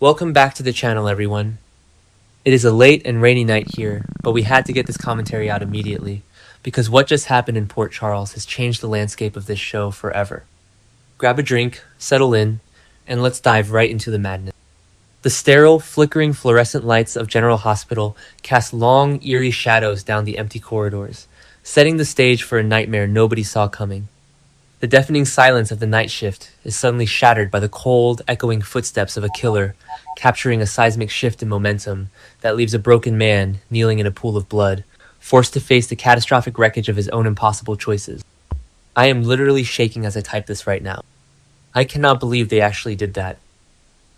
Welcome back to the channel, everyone. It is a late and rainy night here, but we had to get this commentary out immediately, because what just happened in Port Charles has changed the landscape of this show forever. Grab a drink, settle in, and let's dive right into the madness. The sterile, flickering fluorescent lights of General Hospital cast long, eerie shadows down the empty corridors, setting the stage for a nightmare nobody saw coming. The deafening silence of the night shift is suddenly shattered by the cold, echoing footsteps of a killer, capturing a seismic shift in momentum that leaves a broken man kneeling in a pool of blood, forced to face the catastrophic wreckage of his own impossible choices. I am literally shaking as I type this right now. I cannot believe they actually did that.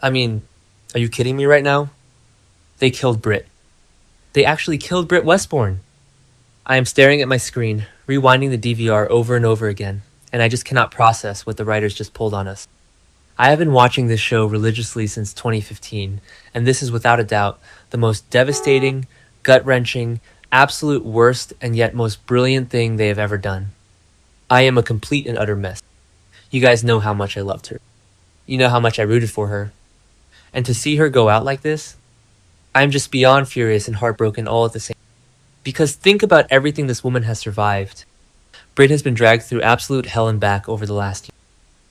I mean, are you kidding me right now? They killed Britt. They actually killed Britt Westbourne. I am staring at my screen, rewinding the DVR over and over again, and I just cannot process what the writers just pulled on us. I have been watching this show religiously since 2015, and this is without a doubt the most devastating, gut-wrenching, absolute worst and yet most brilliant thing they have ever done. I am a complete and utter mess. You guys know how much I loved her. You know how much I rooted for her. And to see her go out like this, I am just beyond furious and heartbroken all at the same time. Because think about everything this woman has survived. Britt has been dragged through absolute hell and back over the last year.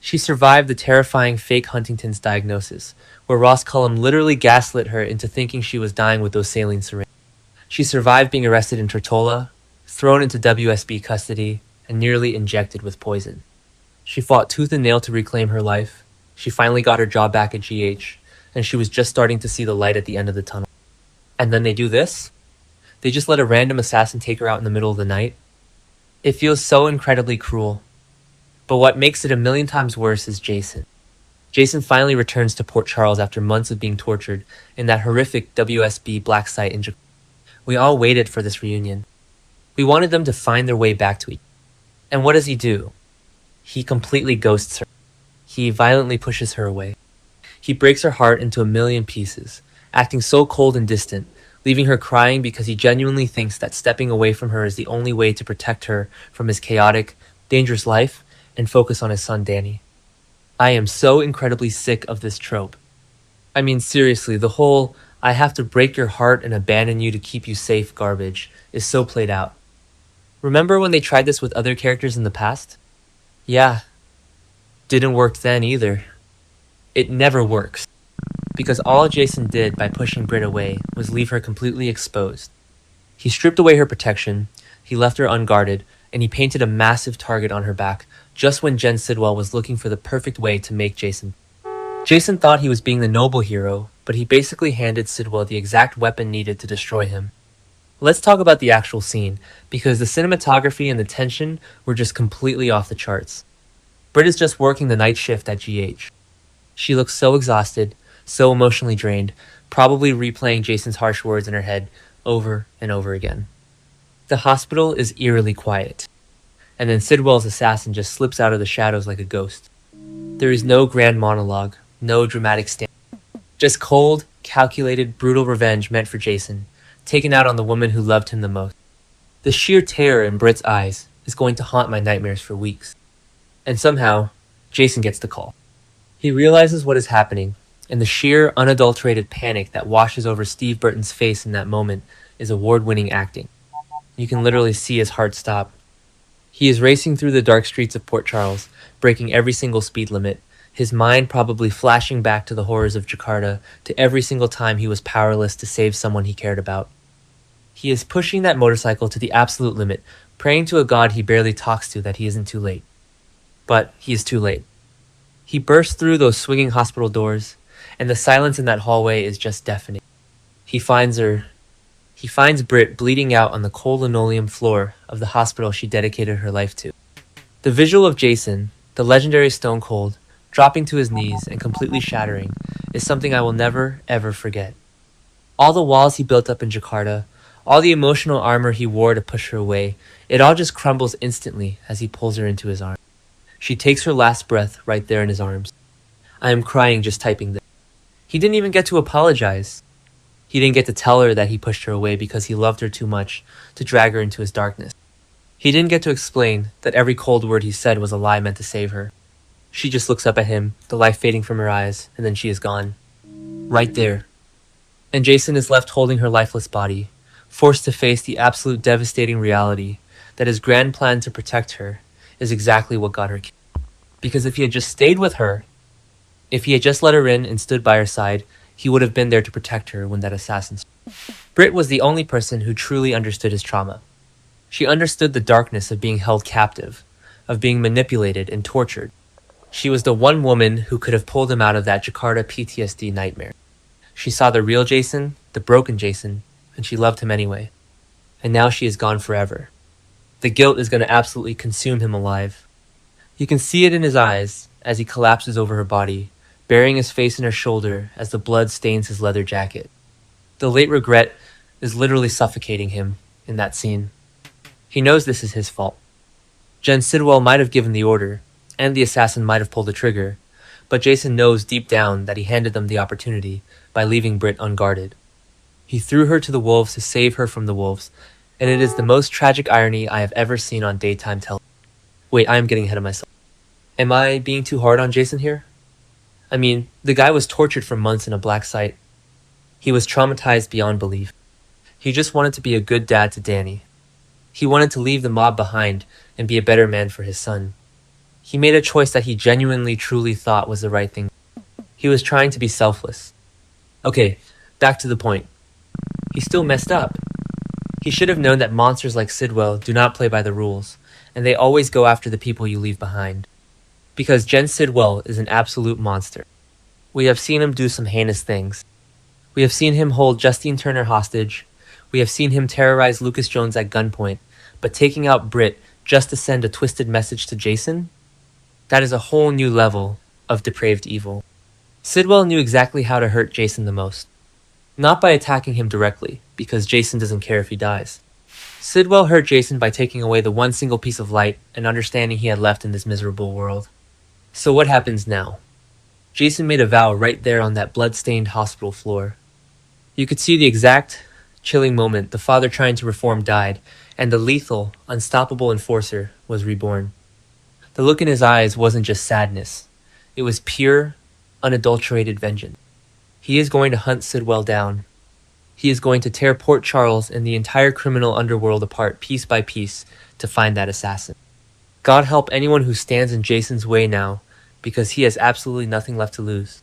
She survived the terrifying fake Huntington's diagnosis, where Ross Cullum literally gaslit her into thinking she was dying with those saline syringes. She survived being arrested in Tortola, thrown into WSB custody, and nearly injected with poison. She fought tooth and nail to reclaim her life. She finally got her job back at GH, and she was just starting to see the light at the end of the tunnel. And then they do this? They just let a random assassin take her out in the middle of the night? It feels so incredibly cruel. But what makes it a million times worse is Jason. Jason finally returns to Port Charles after months of being tortured in that horrific WSB black site in Jakarta. We all waited for this reunion. We wanted them to find their way back to each other. And what does he do? He completely ghosts her. He violently pushes her away. He breaks her heart into a million pieces, acting so cold and distant, leaving her crying because he genuinely thinks that stepping away from her is the only way to protect her from his chaotic, dangerous life and focus on his son Danny. I am so incredibly sick of this trope. I mean, seriously, the whole "I have to break your heart and abandon you to keep you safe" garbage is so played out. Remember when they tried this with other characters in the past? Yeah. Didn't work then either. It never works. Because all Jason did by pushing Britt away was leave her completely exposed. He stripped away her protection, he left her unguarded, and he painted a massive target on her back just when Jen Sidwell was looking for the perfect way to make Jason. Jason thought he was being the noble hero, but he basically handed Sidwell the exact weapon needed to destroy him. Let's talk about the actual scene, because the cinematography and the tension were just completely off the charts. Britt is just working the night shift at GH. She looks so exhausted, so emotionally drained, probably replaying Jason's harsh words in her head over and over again. The hospital is eerily quiet, and then Sidwell's assassin just slips out of the shadows like a ghost. There is no grand monologue, no dramatic stand. Just cold, calculated, brutal revenge meant for Jason, taken out on the woman who loved him the most. The sheer terror in Britt's eyes is going to haunt my nightmares for weeks. And somehow, Jason gets the call. He realizes what is happening, and the sheer, unadulterated panic that washes over Steve Burton's face in that moment is award-winning acting. You can literally see his heart stop. He is racing through the dark streets of Port Charles, breaking every single speed limit, his mind probably flashing back to the horrors of Jakarta, to every single time he was powerless to save someone he cared about. He is pushing that motorcycle to the absolute limit, praying to a god he barely talks to that he isn't too late. But he is too late. He bursts through those swinging hospital doors, and the silence in that hallway is just deafening. He finds Britt bleeding out on the cold linoleum floor of the hospital she dedicated her life to. The visual of Jason, the legendary Stone Cold, dropping to his knees and completely shattering is something I will never, ever forget. All the walls he built up in Jakarta, all the emotional armor he wore to push her away, it all just crumbles instantly as he pulls her into his arms. She takes her last breath right there in his arms. I am crying just typing this. He didn't even get to apologize. He didn't get to tell her that he pushed her away because he loved her too much to drag her into his darkness. He didn't get to explain that every cold word he said was a lie meant to save her. She just looks up at him, the life fading from her eyes, and then she is gone. right there. And Jason is left holding her lifeless body, forced to face the absolute devastating reality that his grand plan to protect her is exactly what got her killed. Because if he had just stayed with her, if he had just let her in and stood by her side, he would have been there to protect her when that assassin struck. Britt was the only person who truly understood his trauma. She understood the darkness of being held captive, of being manipulated and tortured. She was the one woman who could have pulled him out of that Jakarta PTSD nightmare. She saw the real Jason, the broken Jason, and she loved him anyway. And now she is gone forever. The guilt is going to absolutely consume him alive. You can see it in his eyes as he collapses over her body, burying his face in her shoulder as the blood stains his leather jacket. The late regret is literally suffocating him in that scene. He knows this is his fault. Jen Sidwell might have given the order, and the assassin might have pulled the trigger, but Jason knows deep down that he handed them the opportunity by leaving Britt unguarded. He threw her to the wolves to save her from the wolves, and it is the most tragic irony I have ever seen on daytime television. Wait, I am getting ahead of myself. Am I being too hard on Jason here? I mean, the guy was tortured for months in a black site. He was traumatized beyond belief. He just wanted to be a good dad to Danny. He wanted to leave the mob behind and be a better man for his son. He made a choice that he genuinely truly thought was the right thing. He was trying to be selfless. Okay, back to the point. He still messed up. He should have known that monsters like Sidwell do not play by the rules, and they always go after the people you leave behind. Because Jen Sidwell is an absolute monster. We have seen him do some heinous things. We have seen him hold Justine Turner hostage. We have seen him terrorize Lucas Jones at gunpoint, but taking out Britt just to send a twisted message to Jason? That is a whole new level of depraved evil. Sidwell knew exactly how to hurt Jason the most. Not by attacking him directly, because Jason doesn't care if he dies. Sidwell hurt Jason by taking away the one single piece of light and understanding he had left in this miserable world. So what happens now? Jason made a vow right there on that blood-stained hospital floor. You could see the exact, chilling moment the father trying to reform died, and the lethal, unstoppable enforcer was reborn. The look in his eyes wasn't just sadness. It was pure, unadulterated vengeance. He is going to hunt Sidwell down. He is going to tear Port Charles and the entire criminal underworld apart piece by piece to find that assassin. God help anyone who stands in Jason's way now, because he has absolutely nothing left to lose.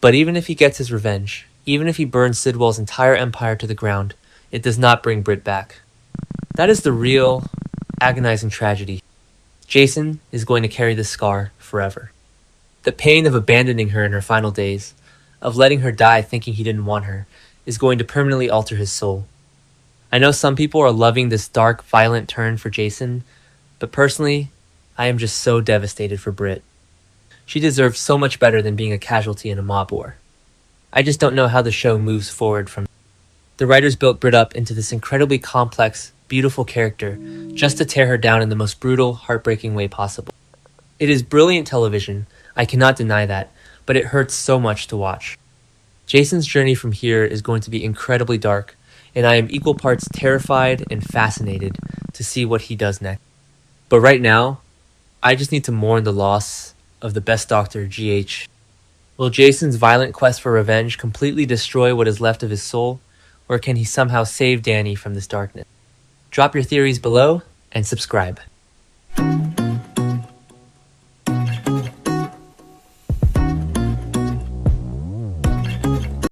But even if he gets his revenge, even if he burns Sidwell's entire empire to the ground, it does not bring Britt back. That is the real, agonizing tragedy. Jason is going to carry this scar forever. The pain of abandoning her in her final days, of letting her die thinking he didn't want her, is going to permanently alter his soul. I know some people are loving this dark, violent turn for Jason, but personally, I am just so devastated for Britt. She deserves so much better than being a casualty in a mob war. I just don't know how the show moves forward from. The writers built Britt up into this incredibly complex, beautiful character just to tear her down in the most brutal, heartbreaking way possible. It is brilliant television, I cannot deny that, but it hurts so much to watch. Jason's journey from here is going to be incredibly dark, and I am equal parts terrified and fascinated to see what he does next. But right now, I just need to mourn the loss of the best doctor, GH. Will Jason's violent quest for revenge completely destroy what is left of his soul, or can he somehow save Danny from this darkness? Drop your theories below and subscribe.